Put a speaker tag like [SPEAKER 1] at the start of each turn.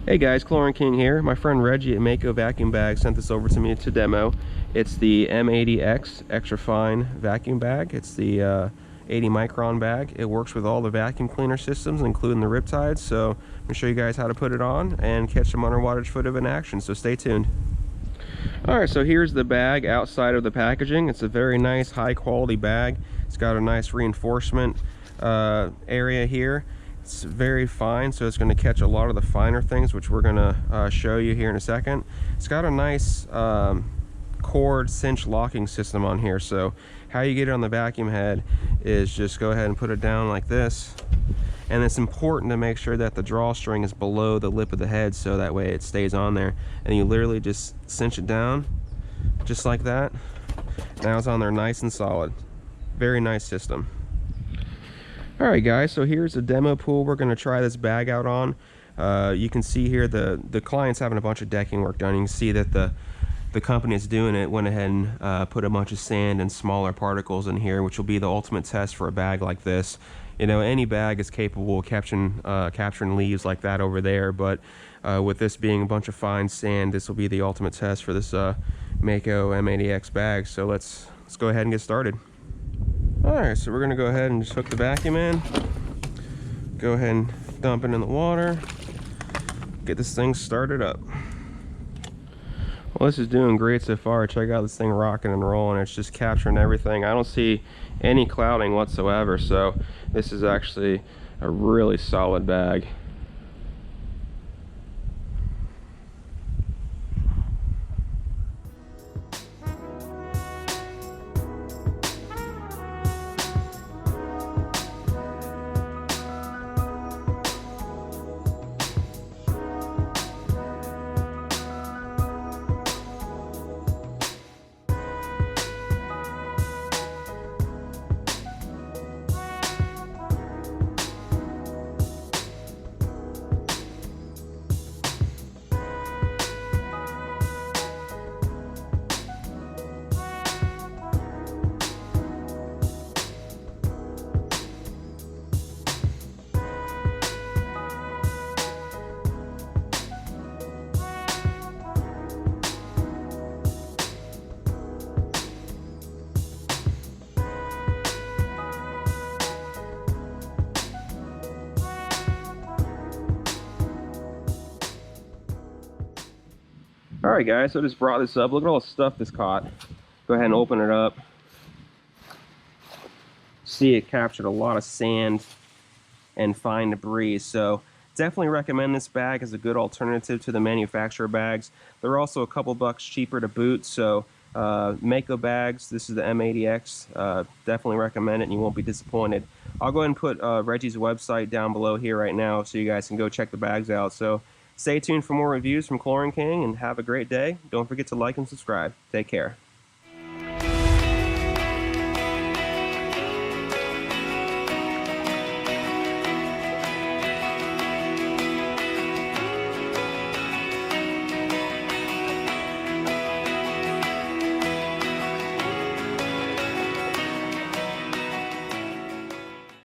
[SPEAKER 1] Hey guys, Chlorine King here. My friend Reggie at Mako Vacuum Bag sent this over to me to demo. It's the M-80X extra fine vacuum bag. It's the 80 micron bag. It works with all the vacuum cleaner systems, including the Riptide. So I'm gonna show you guys how to put it on and catch some underwater footage in action. So stay tuned. All right, so here's the bag outside of the packaging. It's a very nice, high quality bag. It's got a nice reinforcement area here. It's very fine, so it's going to catch a lot of the finer things, which we're going to show you here in a second. It's got a nice cord cinch locking system on here, so how you get it on the vacuum head is just go ahead and put it down like this. And it's important to make sure that the drawstring is below the lip of the head, so that way it stays on there. And you literally just cinch it down, just like that. Now it's on there nice and solid. Very nice system. All right guys, so here's a demo pool we're going to try this bag out on. You can see here the client's having a bunch of decking work done. You can see that the company that's doing it went ahead and put a bunch of sand and smaller particles in here, which will be the ultimate test for a bag like this. You know, any bag is capable of capturing leaves like that over there, but with this being a bunch of fine sand, this will be the ultimate test for this Mako M-80X bag. So let's go ahead and get started. Alright, so we're going to go ahead and just hook the vacuum in, go ahead and dump it in the water, get this thing started up. Well, this is doing great so far. Check out this thing rocking and rolling. It's just capturing everything. I don't see any clouding whatsoever, so this is actually a really solid bag. Alright guys, so I just brought this up. Look at all the stuff this caught. Go ahead and open it up. See, it captured a lot of sand and fine debris, so definitely recommend this bag as a good alternative to the manufacturer bags. They're also a couple bucks cheaper to boot, so Mako bags, this is the M-80X, definitely recommend it and you won't be disappointed. I'll go ahead and put Reggie's website down below here right now so you guys can go check the bags out. So stay tuned for more reviews from Chlorine King and have a great day. Don't forget to like and subscribe. Take care.